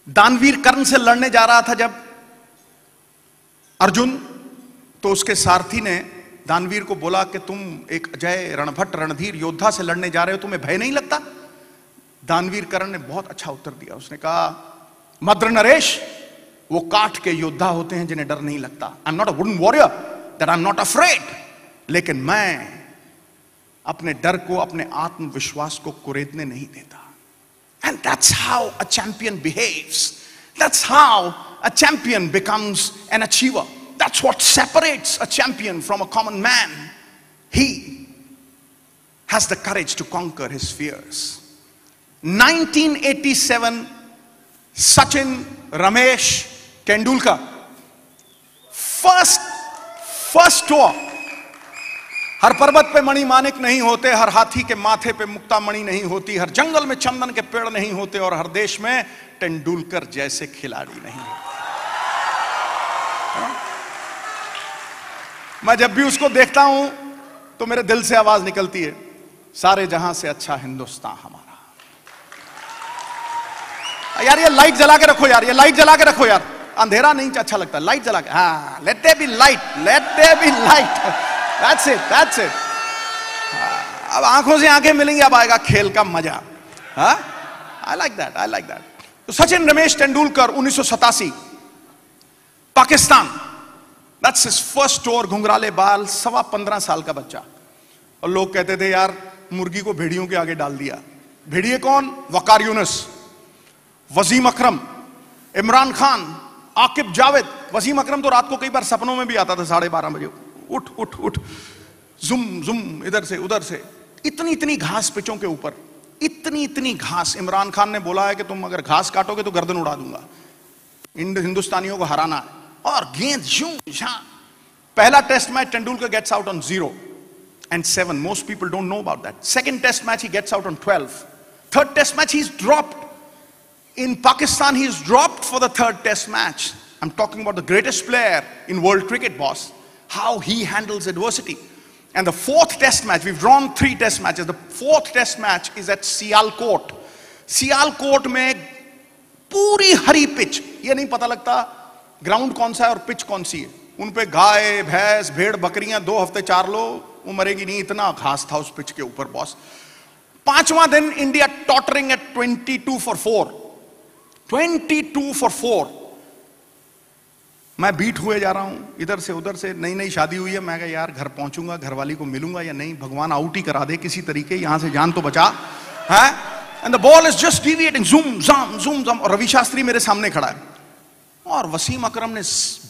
दानवीर कर्ण से लड़ने जा रहा था जब अर्जुन, तो उसके सारथी ने दानवीर को बोला कि तुम एक अजय रणभट्ट रणधीर योद्धा से लड़ने जा रहे हो, तुम्हें भय नहीं लगता? दानवीर कर्ण ने बहुत अच्छा उत्तर दिया। उसने कहा, मद्र नरेश, वो काठ के योद्धा होते हैं जिन्हें डर नहीं लगता। I am not a wooden warrior, that I am not afraid, लेकिन मैं अपने डर को, अपने आत्मविश्वास को कुरेदने नहीं देता। And that's how a champion behaves. That's how a champion becomes an achiever. That's what separates a champion from a common man. He has the courage to conquer his fears. 1987, Sachin Ramesh Tendulkar, first tour. हर पर्वत पे मणि मानिक नहीं होते, हर हाथी के माथे पे मुक्ता मणि नहीं होती, हर जंगल में चंदन के पेड़ नहीं होते, और हर देश में तेंदुलकर जैसे खिलाड़ी नहीं होते। मैं जब भी उसको देखता हूं तो मेरे दिल से आवाज निकलती है, सारे जहां से अच्छा हिंदुस्तान हमारा। यार ये लाइट जला के रखो यार, ये लाइट जला के रखो यार, अंधेरा नहीं अच्छा लगता, लाइट जला के, हाँ, let there be light, let there be light. That's it, that's it. अब आंखों से आंखें मिलेंगी, अब आएगा खेल का मजा। हाँ, I like that, I like that. तो Sachin Ramesh Tendulkar 1987, Pakistan, that's his first tour, घुंघराले बाल, 15.25 साल का बच्चा। और लोग कहते थे यार मुर्गी को भेड़ियों के आगे डाल दिया। भेड़िए कौन? वकार यूनुस, वसीम अकरम, इमरान खान, आकिब जावेद। वसीम अकरम तो रात को कई बार सपनों में भी आता था 12:30 बजे, उठ उठ उठ, जुम जुम, इधर से उधर से, इतनी घास पिचों के ऊपर, इतनी घास। इमरान खान ने बोला है कि तुम अगर घास काटोगे तो गर्दन उड़ा दूंगा, हिंदुस्तानियों को हराना है। और गेंद पहला test match Tendulkar gets out on 0 and 7. Most people don't know about that. Second test match he gets out on 12. Third test match he's dropped. In Pakistan he is dropped for the third test match. I'm talking about the greatest player in world cricket, boss. How he handles adversity. And the fourth test match, we've drawn 3 test matches. The fourth test match is at Sialkot. Sialkot में पूरी हरी pitch, ये नहीं पता लगता ground कौन सा है और पिच कौन सी है। उन पे गाय, भैंस, भेड़, बकरियां 2 हफ्ते 4 लो, वो मरेगी नहीं, इतना घास था उस पिच के ऊपर, बॉस। 5वां दिन India tottering eight 22 for 4, 22 for 4। मैं बीट हुए जा रहा हूं, इधर से उधर से, नई शादी हुई है, मैं कहा यार घर पहुंचूंगा, घरवाली को मिलूंगा या नहीं, भगवान आउट ही करा दे किसी तरीके, यहां से जान तो बचा है। And the ball is just deviating, ज़ूम ज़ाम, और रवि शास्त्री मेरे सामने खड़ा है, और वसीम अकरम ने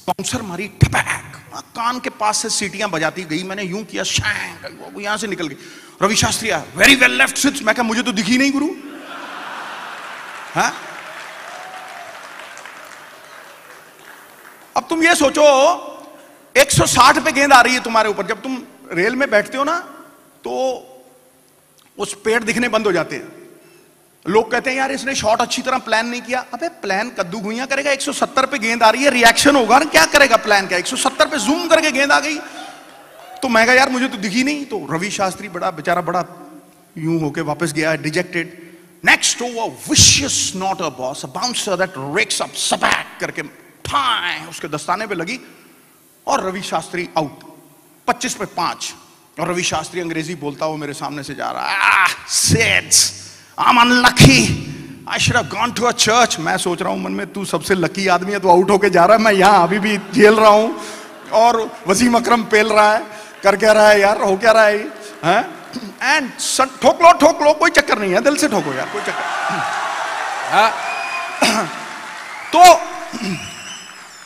बाउंसर मारी, ठपैक, कान के पास से सीटियां बजाती गई, मैंने यूं किया, शैंक, वो यहां से निकल गई। रवि शास्त्री आया, वेरी वेल लेफ्ट सिक्स। मैं कहा मुझे तो दिखी नहीं गुरु। है अब तुम ये सोचो 160 पे गेंद आ रही है तुम्हारे ऊपर, जब तुम रेल में बैठते हो ना तो उस पेड़ दिखने बंद हो जाते हैं। लोग कहते हैं यार इसने शॉट अच्छी तरह प्लान नहीं किया। अबे प्लान कद्दू घुइयां करेगा, 170 पे गेंद आ रही है, रिएक्शन होगा ना, क्या करेगा प्लान क्या, 170 पे जूम करके गेंद आ गई। तो मैं कहा यार मुझे तो दिखी नहीं। तो रवि शास्त्री बड़ा बेचारा बड़ा यूं होके वापस गया, dejected. Next over vicious not a boss, a bouncer that rears up, सपैक करके फाइन उसके दस्ताने पे लगी, और रवि शास्त्री आउट, 25 पे 5। और रवि शास्त्री अंग्रेजी बोलता हुआ मेरे सामने से जा रहा है, सेड्स I'm unlucky. I should have gone to a church. मैं सोच रहा हूं मन में, तू सबसे लकी आदमी है, तू आउट होके जा रहा है, मैं यहां अभी भी झेल रहा हूं, और वसीम अकरम पेल रहा है, कर क्या रहा है यार, हो क्या रहा है? एंड ठोक लो, कोई चक्कर नहीं है, दिल से ठोको यार, कोई चक्कर।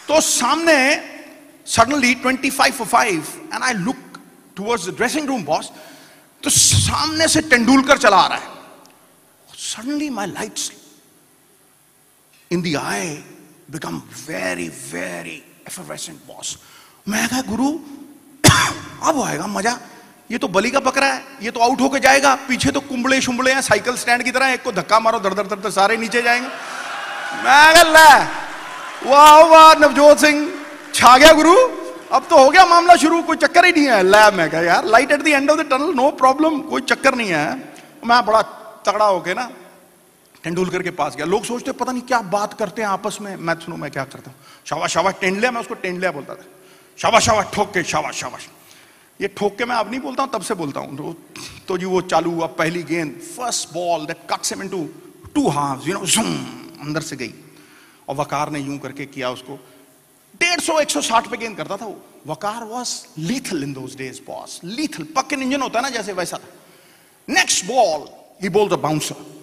तो सामने suddenly 25 for 5 and I look towards the dressing room, boss. तो सामने से तेंदुलकर चला आ रहा है। Suddenly my lights in the eye become very very effervescent, boss. मैं कहा गुरु अब आएगा मजा, ये तो बलि का बकरा है, ये तो आउट होके जाएगा, पीछे तो कुंबले शुंबले हैं साइकिल स्टैंड की तरह, एक को धक्का मारो दर दर दर सारे नीचे जाएंगे। मैं कहा वाह वाह नवजोत सिंह छा गया गुरु, अब तो हो गया मामला शुरू, कोई चक्कर ही नहीं है। ला मैं कहा यार light at the end of the tunnel, no problem, कोई चक्कर नहीं है। मैं बड़ा तगड़ा होके ना तेंदुलकर के पास गया, लोग सोचते पता नहीं क्या बात करते हैं आपस में, मैं सुनो मैं क्या करता हूँ, शाबाश शाबाश टेंडलिया, मैं उसको टेंडलिया बोलता था, शाबाश शाबाश ठोक के, शाबाश शाबाश। ये ठोक के मैं अब नहीं बोलता हूँ, तब से बोलता हूँ। तो जी वो चालू हुआ, पहली गेंद, first ball that cuts him into two halves, zoom, अंदर से गई। और वकार ने यूं करके किया उसको, 150-160 पे गेंद करता था वो। Waqar was lethal in those days boss, lethal, पक्के इंजन होता है ना जैसे, वैसा था। नेक्स्ट बॉल ही bowled the bouncer,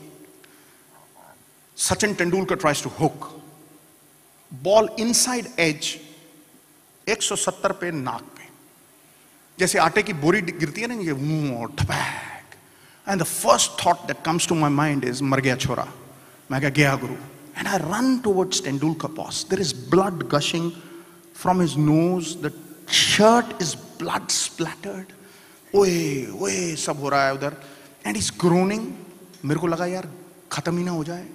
Sachin Tendulkar tries to hook. Ball inside edge, 170 पे नाक पे, जैसे आटे की बोरी गिरती है ना, ये ठपैक। And the first thought that comes to my mind is मर गया छोरा। मैं क्या गया गुरु। And I run towards Tendulkar boss. There is blood gushing from his nose. The shirt is blood splattered. ओए ओए सब हो रहा है उधर। And he's groaning. मेरे को लगा यार खत्म ही ना हो जाए।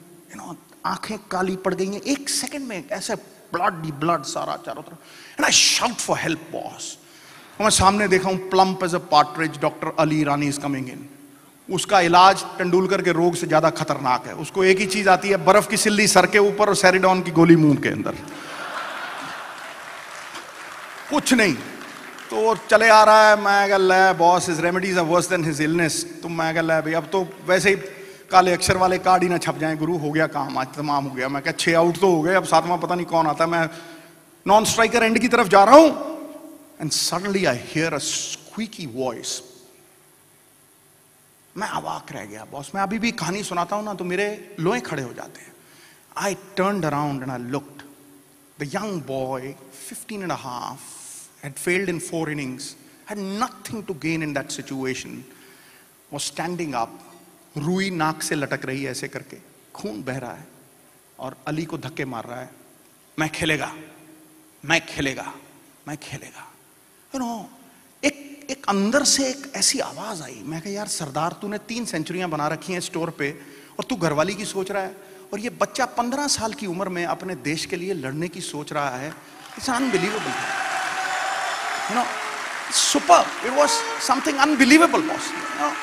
आंखें काली पड़ गई हैं एक सेकंड में, ऐसे ब्लड सारा चारों तरफ। And I shout for help boss. मैं सामने देखा हूं, plump as a partridge, doctor Ali Irani is coming in. उसका इलाज तेंदुलकर के रोग से ज्यादा खतरनाक है। उसको एक ही चीज आती है, बर्फ की सिल्ली सर के ऊपर और सेरिडॉन की गोली मुंह के अंदर, कुछ नहीं। तो चले आ रहा है, मैं कह ले boss, his remedies are worse than his illness. तो मैं कह ले भाई अब तो वैसे ही काले अक्षर वाले कार्ड ही ना छप जाएं, गुरु हो गया काम, आज तमाम हो गया। मैं क्या 6 आउट तो हो गए, अब 7वां पता नहीं कौन आता है। मैं नॉन स्ट्राइकर एंड की तरफ जा रहा हूं, and suddenly I hear a squeaky voice. मैं अवाक रह गया बॉस। मैं अभी भी कहानी सुनाता हूं ना तो मेरे लोहे खड़े हो जाते हैं। I turned around and I looked. The young boy 15 and a half had failed in 4 innings, had nothing to gain in that situation, was standing up, रुई नाक से लटक रही है ऐसे करके, खून बह रहा है और अली को धक्के मार रहा है, मैं खेलेगा, मैं खेलेगा, मैं खेलेगा। यू नो, एक अंदर से एक ऐसी आवाज आई। मैं कहा यार सरदार, तूने 3 सेंचुरियां बना रखी हैं स्टोर पे और तू घरवाली की सोच रहा है, और ये बच्चा 15 साल की उम्र में अपने देश के लिए लड़ने की सोच रहा है। It's unbelievable, you know, super, it was something unbelievable boss, you know.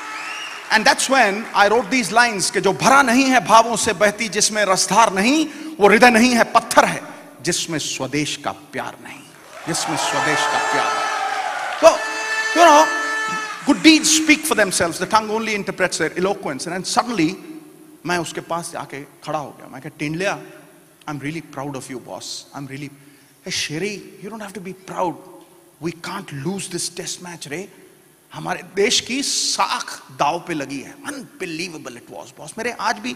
And that's when I wrote these lines कि जो भरा नहीं है भावों से बहती, जिसमें रसधार नहीं, वो हृदय नहीं है पत्थर है, जिसमें स्वदेश का प्यार नहीं, जिसमें स्वदेश का प्यार नहीं। So, you know, good deeds speak for themselves. The tongue only interprets their eloquence. And then suddenly, मैं उसके पास जाके खड़ा हो गया। मैं कहा टेंडलिया, I'm really proud of you, boss. I'm really, hey Sherry, you don't have to be proud. We can't lose this test match, रे। हमारे देश की साख दाव पे लगी है। Unbelievable it was boss. मेरे आज भी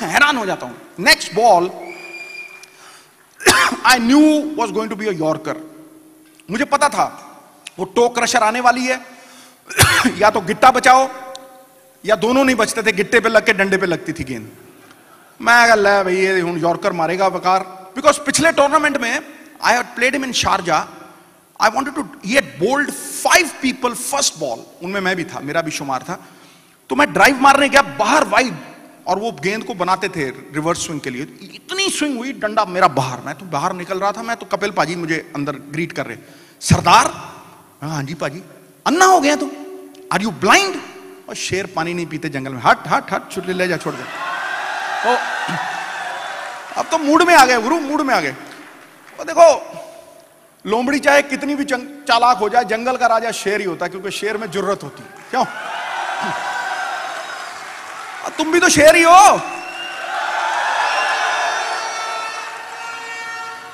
हैरान हो जाता हूं। Next ball I knew was going to be a yorker. मुझे पता था वो टो क्रशर आने वाली है, या तो गिट्टा बचाओ या दोनों नहीं बचते थे, गिट्टे पे लग के डंडे पे लगती थी गेंद। मैं कहा भाई ये यॉर्कर मारेगा वकार, बिकॉज पिछले टूर्नामेंट में I had played him in Sharjah. I wanted to, he had bowled 5 people first ball, उनमें मैं भी था, मेरा भी शुमार था। तो मैं ड्राइव मारने गया बाहर वाइड, और वो गेंद को बनाते थे रिवर्स स्विंग के लिए। इतनी स्विंग हुई, डंडा मेरा बाहर, मैं तो बाहर निकल रहा था। मैं तो कपिल पाजी मुझे अंदर ग्रीट कर रहे, सरदार। हाँ जी पाजी, अन्ना हो गया तू, आर यू ब्लाइंड? और शेर पानी नहीं पीते जंगल में, हट हट हट, छुट्टी ले जा, छोड़ दे। तो अब तो मूड में आ गए गुरु, मूड में आ गए। और देखो, लोमड़ी चाहे कितनी भी चालाक हो जाए, जंगल का राजा शेर ही होता है, क्योंकि शेर में जुर्रत होती है। क्यों? तुम भी तो शेर ही हो।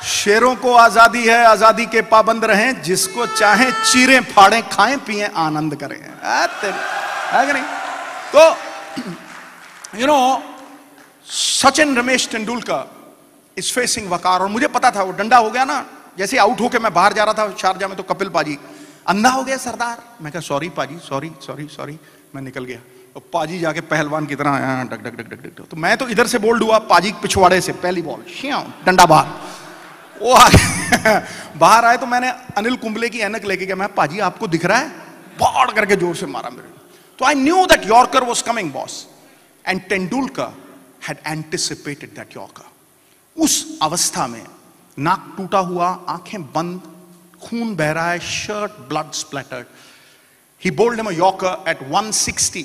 शेरों को आजादी है, आजादी के पाबंद रहें, जिसको चाहे चीरें फाड़ें, खाएं पिएं आनंद करें। है कि नहीं? तो you know, Sachin Ramesh Tendulkar is facing Waqar. और मुझे पता था वो डंडा हो गया ना, जैसे आउट होके मैं बाहर जा रहा था शारजा में, तो कपिल पाजी, अंधा हो गया सरदार। मैं कहा सॉरी पाजी, सॉरी सॉरी सॉरी, मैं निकल गया। तो पाजी जाके पहलवान की तरह duck duck duck duck duck. तो मैं तो इधर से बोल्ड हुआ, पाजी पिछवाड़े से पहली बॉल, डंडा बाहर। वो बाहर आए तो मैंने अनिल कुंबले की ऐनक लेके गया। मैं पाजी आपको दिख रहा है? बाड़ करके जोर से मारा मेरे। तो I knew that yorker was coming boss, and Tendulkar had anticipated that yorker. उस अवस्था में नाक टूटा हुआ, आंखें बंद, खून बह रहा है, shirt blood splattered, he bowled him a yorker at 160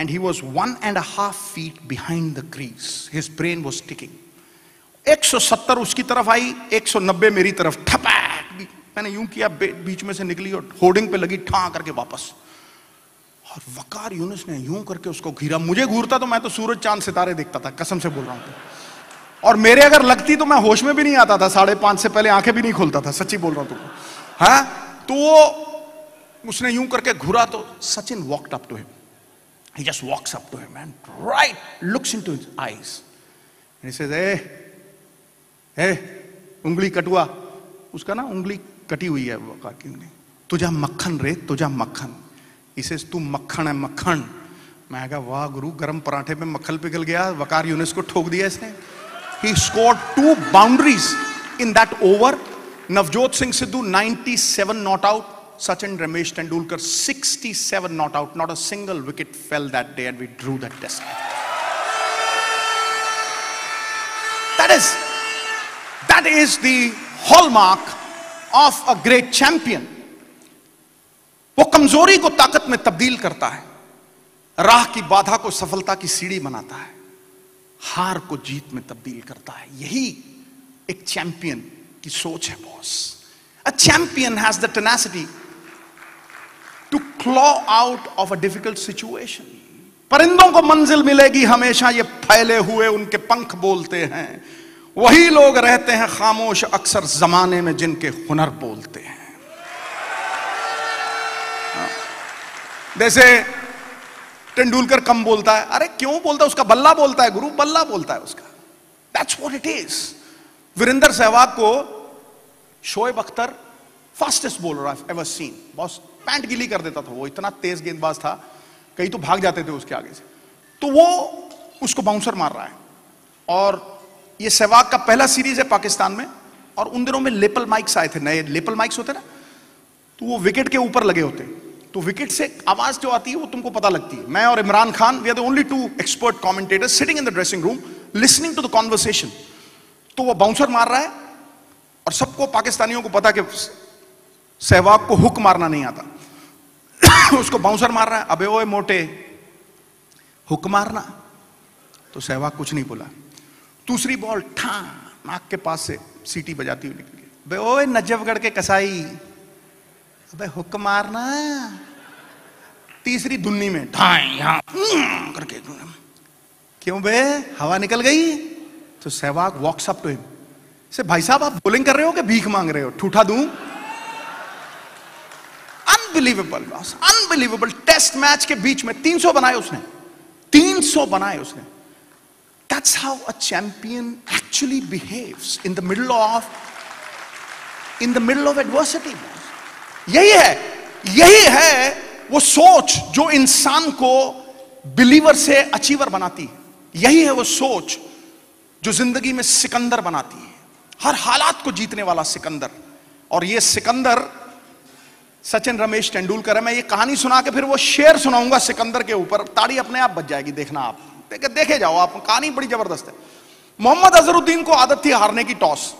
and he was 1.5 feet behind the crease. His brain was ticking. 170 उसकी तरफ आई, 190 मेरी तरफ, ठपैक। मैंने यूं किया, बीच में से निकली और होर्डिंग पे लगी, ठा करके वापस। और वकार यूनुस ने यूं करके उसको घिरा। मुझे घूरता तो मैं तो सूरज चांद सितारे देखता था, कसम से बोल रहा हूं। और मेरे अगर लगती तो मैं होश में भी नहीं आता था, 5:30 से पहले आंखें भी नहीं खोलता था, सच्ची बोल रहा हूं तुमको। हाँ, तो वो उसने यूं करके घुरा तो Sachin walked up to him. He just walks up to him and right looks into his eyes and he says, hey, उंगली कटुआ। उसका ना उंगली कटी हुई है वकार की उंगली। तुझा मक्खन रे, तुझा मक्खन। He says, तू मक्खन है, मक्खन। मैं कहा वाह गुरु, गरम पराठे में मक्खन पिघल गया, वकार यूनुस को ठोक दिया इसने। He scored 2 boundaries in that over. Navjot Singh Sidhu 97 not out. Sachin Ramesh Tendulkar 67 not out. Not a single wicket fell that day and we drew that test. That is the hallmark of a great champion. वो कमजोरी को ताकत में तब्दील करता है, राह की बाधा को सफलता की सीढ़ी बनाता है, हार को जीत में तब्दील करता है। यही एक चैंपियन की सोच है boss. A champion has the tenacity to claw out of a difficult situation. परिंदों को मंजिल मिलेगी हमेशा, ये फैले हुए उनके पंख बोलते हैं। वही लोग रहते हैं खामोश अक्सर जमाने में जिनके हुनर बोलते हैं। जैसे तेंदुलकर कम बोलता है, अरे क्यों बोलता है? उसका बल्ला बोलता है गुरु, बल्ला बोलता है उसका। That's what it is. Virendra Sehwag को Shoaib Akhtar fastest bowler I've ever seen. Boss pant गिली कर देता था वो, इतना तेज गेंदबाज था, कई तो भाग जाते थे उसके आगे से। तो वो उसको बाउंसर मार रहा है और ये सहवाग का पहला सीरीज है पाकिस्तान में। और उन दिनों में लेपल माइक्स आए थे, नए लेपल माइक्स होते ना, तो वो विकेट के ऊपर लगे होते, तो विकेट से आवाज जो आती है वो तुमको पता लगती है। मैं और Imran Khan, we are the only 2 expert commentators sitting in the dressing room listening to the conversation. तो वो बाउंसर मार रहा है और सबको, पाकिस्तानियों को पता कि सहवाग को हुक मारना नहीं आता। उसको बाउंसर मार रहा है, अबे ओए मोटे हुक मारना। तो सहवाग कुछ नहीं बोला। दूसरी बॉल ठा नाक के पास से सीटी बजाती हुई निकल गई। अबे ओए नजफगढ़ के कसाई, अबे हुक मारना। तीसरी दुन्नी में ठाई यहां करके, क्यों बे हवा निकल गई? तो Sehwag walks up to him says, भाई साहब आप बॉलिंग कर रहे हो कि भीख मांग रहे हो? ठूठा दूं? Unbelievable boss, unbelievable. Test match के बीच में 300 बनाए उसने, 300 बनाए उसने। That's how a champion actually behaves in the middle of adversity. यही है वो सोच जो इंसान को बिलीवर से अचीवर बनाती है। यही है वो सोच जो जिंदगी में सिकंदर बनाती है, हर हालात को जीतने वाला सिकंदर। और ये सिकंदर सचिन रमेश तेंदुलकर है। मैं ये कहानी सुना के फिर वो शेर सुनाऊंगा सिकंदर के ऊपर, ताड़ी अपने आप बच जाएगी, देखना आप, देखे जाओ आप, कहानी बड़ी जबरदस्त है। मोहम्मद अजहरुद्दीन को आदत थी हारने की टॉस।